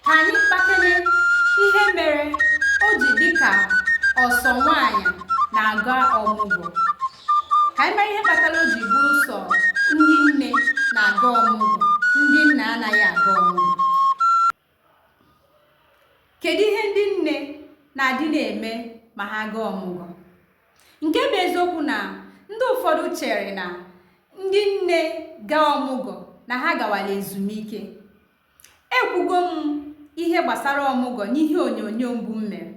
ka anyị kpakene ihe mere o ji dịka ọsọ nwaanyị na-aga ọmụgwọ. Ka anyị mara ihe kpatara o ji bụrụ sọ ndị nne na-aga ọmụgwọ, ndị nna anaghị aga ọmụgwọ. Kedu ihe ndị nne na-adị na-eme ma ha gaa ọmụgwọ? Nke bụ eziokwu na ndị ụfọdụ chere na ndị nne gaa ọmụgwọ na ha gawala ezumike. Ekwugo m ihe gbasara ọmụgwọ n'ihe onyonyo mbụ m mere,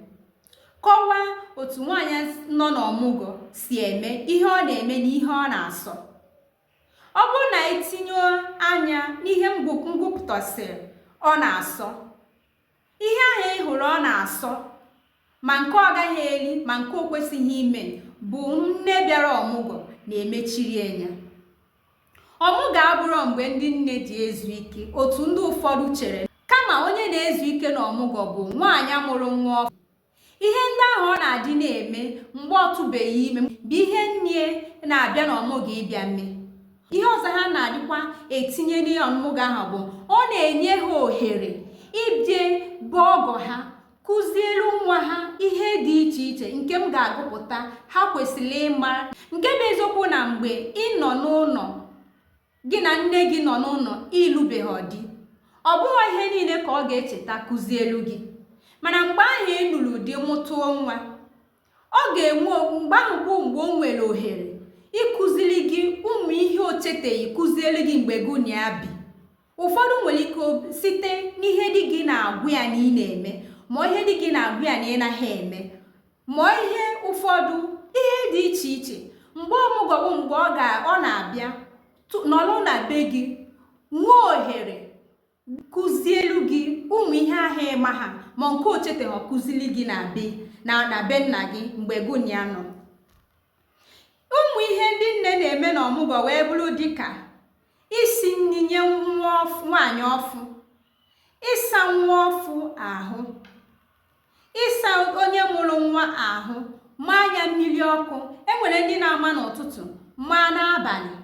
kọwaa otu nwaanyị nọ n'ọmụgwọ si eme ihe ọ na-eme na ihe ọ na-asọ. Ọ bụrụ na etinye anya n'ihe ngwupụtasịrị ọ na-asọ, ihe ahụ ị hụrụ ọ na-asọ, ma nke ọ gaghị eri ma nke o kwesịghị ime, bụ nne bịara ọmụgwọ na-emechiri enya. Ọmụgwọ abụrụ mgbe ndị nne ji ezu ike otu ndị ụfọdụ chere, kama onye na-ezu ike n'ọmụgwọ bụ nwaanyị mụrụ nwa ọfụ. Ihe ndị ahụ ọ na-adị na-eme mgbe ọ tụbeghị ime bụ ihe nne na-abịa n'ọmụgwọ ịbịa mee. Ihe ọzọ ha na-adịkwa etinye n'ọmụgwọ ahụ bụ ọ na-enye ha ohere ịbịa bụ ọgọ ha, kụzielu nwa ha ihe dị iche iche nke m ga-agụpụta ha kwesịrị ịma. Nke bụ eziokwu na mgbe ị nọ n'ụlọ gị na nne gị nọ n'ụlọ ịlụbeghị di, ọ bụghị ihe niile ka ọ ga-echeta kụzielu gị, mana mgbe ahụ ị lụrụ di mụtụọ nwa, ọ ga-enwe mgbe ahụ mgbe o nwere ohere ịkụziri gị ụmụ ihe o cheteghị kụzielu gị mgbe gị na ya bi. Ụfọdụ nwere ike site n'ihe dị gị na-agwụ ya na ị na-eme, ma ihe dị gị na-agwụ ya na ị naghị eme, ma ihe ụfọdụ ihe dị iche iche. Mgbe ọmụgwọ bụ mgbe ọ na-abịa nọrọ na be gị, nwee ohere kụzielu gị ụmụ ihe ahụ ịma ha, ma nke o cheteghị kụziri gị na be nna gị mgbe gị na ya nọ. Ụmụ ihe ndị nne na-eme n'ọmụgwọ wee bụrụ dịka isi nri nye nwaanyị ọfụ, ịsa nwa ọfụ ahụ, ịsa onye mụrụ nwa ahụ, maa ya mmiri ọkụ. Enwere ndị na-ama n'ụtụtụ, maa n'abalị.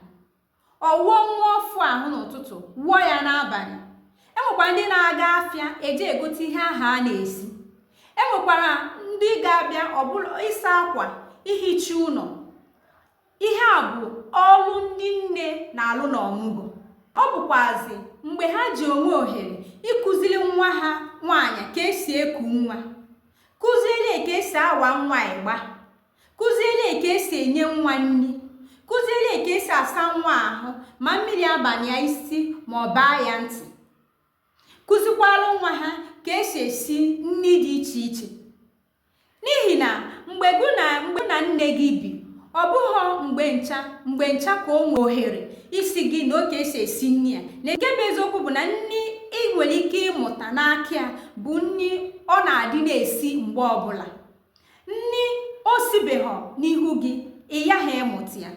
Ọwụọ nwa ọfụ ahụ n'ụtụtụ, wụọ ya n'abalị. Enwekwara ndị na-aga afịa eje egote ihe ahụ a na-esi. Enwekwara ndị ga-abịa ọbụla ịsa akwa, ihicha ụlọ. Ihe a bụ ọrụ ndị nne na-alụ n'ọmụgwọ. Ọ bụkwazi mgbe ha ji onwe ohere ịkụziri nwa ha nwaanyị ka esi eku nwa, kụziere ka esi awa nwa ịgba, kụziere ka esi enye nwa nri, kụziere ka esi asa nwa ahụ ma mmiri abanye ya isi ma ọ baa ya ntị, kụzikwara nwa ha ka esi esi nri dị iche iche. N'ihi na mgbe na nne gị bi, ọ bụghị mgbe ncha ka o nwee ohere isi gị na oke esi esi nri ya. Na nke bụ eziokwu bụ na nri ị nwere ike ịmụta n'aka ya bụ nri ọ na-adị na-esi mgbe ọbụla. Nri o sibeghị n'ihu gị, ị yaghị ịmụta ya.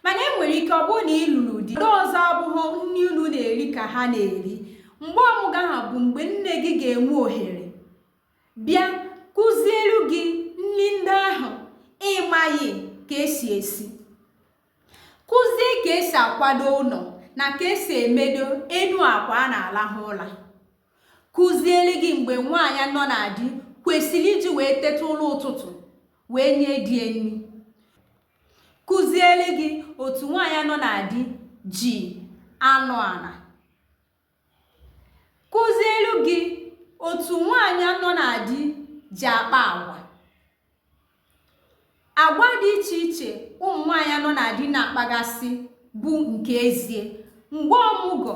Mana enwere ike ọ bụrụ na ị lụrụ di, ndị ọzọ abụghị nri unu na-eri ka ha na-eri. Mgbe ọmụgwọ ahụ bụ mgbe nne gị ga-enwe ohere bịa kụzielu gị nri ndị ahụ ịmaghị ka esi esi, kụzie ka esi akwado ụlọ na ka esi emedo enu akwa a na-alahụ ụra, kụzielu gị mgbe nwaanyị nọ na di kwesịrị iji wee teta ụlọ ụtụtụ wee nye di nri, kụzielu gị otu nwaanyị nọ na di ji anụ ala, kụzielu gị otu nwaanyị nọ na di ji akpa agwa dị iche iche ụmụ nwaanyị nọ na di na-akpagasị bụ nke ezie. Mgbe ọmụgwọ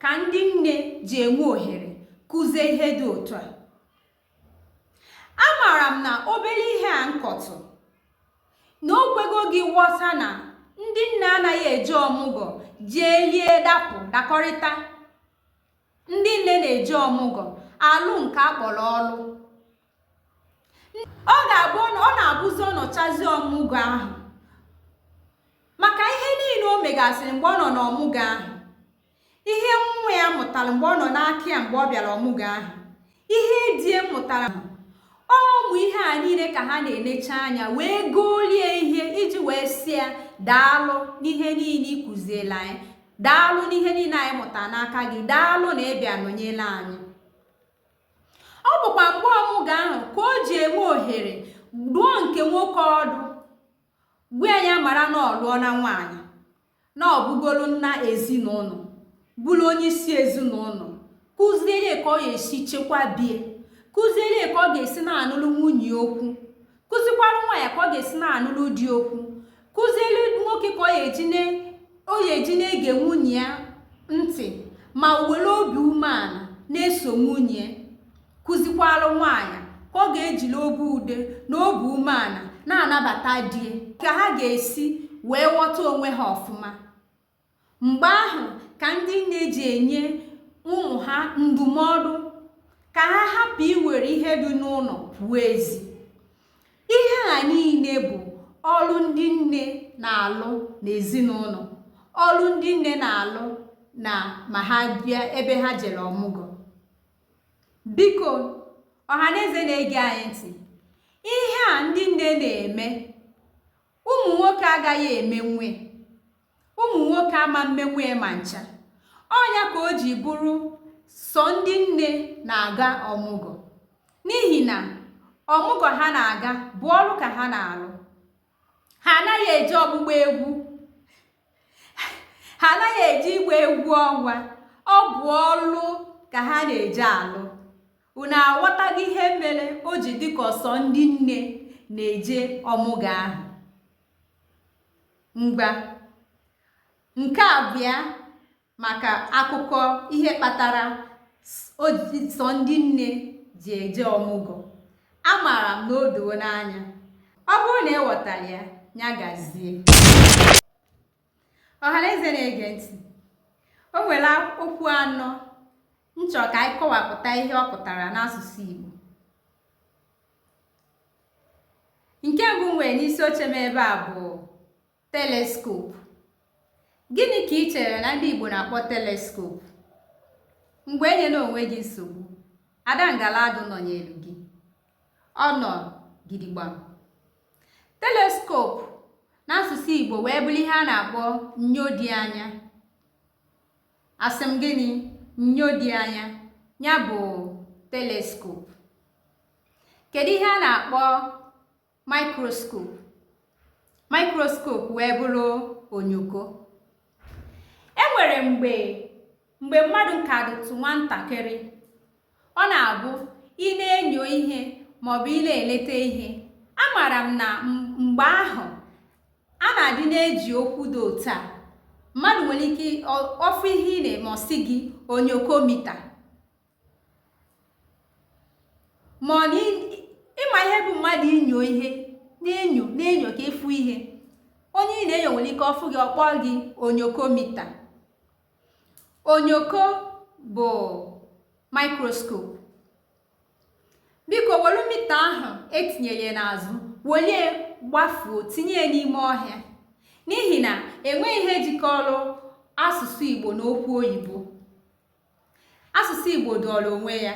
ka ndị nne ji enwe ohere kụzie ihe dị otu a. Amaara m na obere ihe a nkọtụ na okwego gị ghọta na ndị nne anaghị eje ọmụgwọ jee lie dakọrịta. Ndị nne na-eje ọmụgwọ alụ nke akpọrọ ọlụ. Ọ ga-abụ ọ na-abụzi ọnọchazi ọmụgwọ ahụ maka ihe niile o megasịrị mgbe ọ nọ n'ọmụgwọ ahụ, ihe nwa ya mụtara mgbe ọ nọ n'aka ya mgbe ọ bịara ọmụgwọ ahụ, ihe die mụtara ụmụ ihe a niile ka ha na-enecha anya wee golie ihe iji wee sị ya daalụ n'ihe niile ị kụziela anyị, daalụ n'ihe niile anyị mụtara n'aka gị, daalụ na ị bịa nọnyere anyị. ohere duo nke nwoke ọdụ gwa ya mara na ọ lụọ na nwaanyị na ọ bụgolu nna ezinụlọ bụrụ onye isi ezinụlọ kụziere ka ọ ga-esi chekwabie kụziere ka ọ ga-esi na-anụrụ nwunye okwu kụzikwara nwaanyị ka ọ ga-esi na-anụrụ di okwu kụziere nwoke ka ọ ga-eji na-ege nwunye ya ntị ma were obi umeala na-eso nwunye kụzikwara nwaanyị ka ọ ga-ejiri obi ude na obi umeala na-anabata di ka ha ga-esi wee ghọta onwe ha ọfụma. Mgbe ahụ ka ndị nne ji enye ụmụ ha ndụmọdụ ka ha hapụ iwere ihe dị n'ụlọ pụọ ezi. Ihe a niile bụ ọrụ ndị nne na-alụ n'ezinụlọ, ọrụ ndị nne na-alụ na ma ha bịa ebe ha jere ọmụgwọ. Biko ọhaneze na-ege anyị ntị, ihe a ndị nne na-eme ụmụ nwoke agaghị emenwe, ụmụ nwoke ama mmenwe ma ncha. Ọnya ka o ji bụrụ sọ ndị nne na-aga ọmụgwọ, n'ihi na ọmụgwọ ha na-aga bụ ọrụ ka ha na-alụ. Ha anaghị eji ọgbụgba egwu, ha anaghị eji igba egwu ọnwa, ọ bụ ọrụ ka ha na-eji alụ. Unu aghọtago ihe mere o ji dịka ọsọ ndị nne na-eje ọmụgwọ ahụ? Ngwa nke abịa maka akụkọ ihe kpatara sọ ndị nne ji eje ọmụgwọ. Amaara m na o doo n'anya, ọ bụrụ na ịghọtara ya gazie. Ọhaneze na-ege ntị, o nwere okwu anọ nchọ ka anyị kọwapụta ihe ọ pụtara n'asụsụ Igbo. Nke mbụ nwere n'isi oche m ebe a bụ teleskopu. Gịnị ka ị chere na ndị Igbo na-akpọ teleskopu? Mgbe enyela onwe gị nsogbu, Adangaladu nọnyelu gị, ọ nọ gidigbam. Teleskopu n'asụsụ Igbo wee bụrụ ihe a na-akpọ nnyo dị anya. Asị m gịnị? Nnyo dị anya, ya bụ teleskopu. Kedu ihe a na-akpọ mikroskopu? Mikroskopu wee bụrụ onyoko. Enwere mgbe mmadụ ka dịtụ nwatakịrị, ọ na-abụ ị na-enyo ihe maọbụ ị na-eleta ihe. Amaara m na mgbe ahụ a na-adị na-eji okwu dị otu a. Mmadụ nwere ike ọfụ ihe ị na-eme ọsị gị onyokomita, ma ọ na ịma ihe bụ mmadụ inyo ihe na-enyo ka ịfụ ihe. Onye ị na-enyo nwere ike ọfụ gị ọkpọ gị onyokomita. Onyoko bụ mikroskopu. Biko were mita ahụ etinyere n'azụ welie gbafuo tinye n'ime ọhịa, n'ihi na enweghị ihe jikọrọ asụsụ Igbo na okwu oyibo. Asụsụ Igbo dọrọ onwe ya.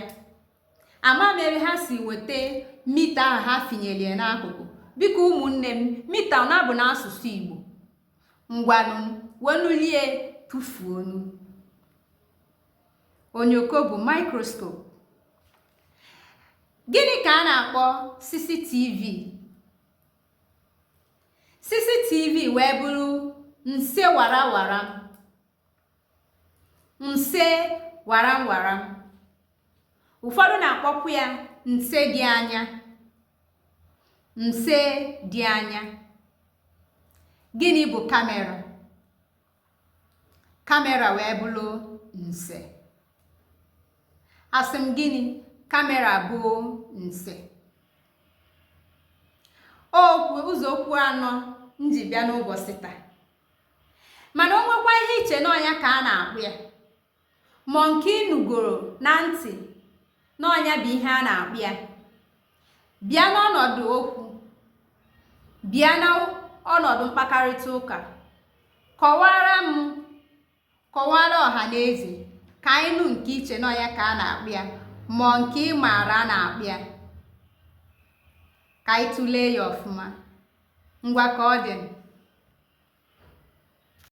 Ama m ebe ha si weta mita ahụ ha finyere n'akụkụ. Biko ụmụnne m, mita ọ na-abụ n'asụsụ Igbo? Ngwanụ wenulie tụfuonu. Onyoko bụ mikroskopu. Gịnị ka a na-akpọ CCTV? CCTV wee bụrụ nse warawara, nse warawara. Ụfọdụ na-akpọkwa ya nse dị anya, nse dị anya. Gịnị bụ kamera? Kamera wee bụrụ nse. Asị m gịnị? Kamera bụ nse. Ụzọ okwu anọ nji bịa n'ụbọchị taa. Mana o nwekwa ihe iche n'ọnya ka a na-akpụ ya, ma nke ịnụgoro na ntị n'ọnya bụ ihe a na-akpụ ya. Bịa n'ọnọdụ okwu, bịa n'ọnọdụ mkparịta ụka, kọwara ọha na eze ka anyị nụ nke iche n'ọnya ka a na-akpụ ya, ma nke ị maara a na-akpụ ya, ka anyị tụlee ya ọfụma. Ngwa ka ọ dị.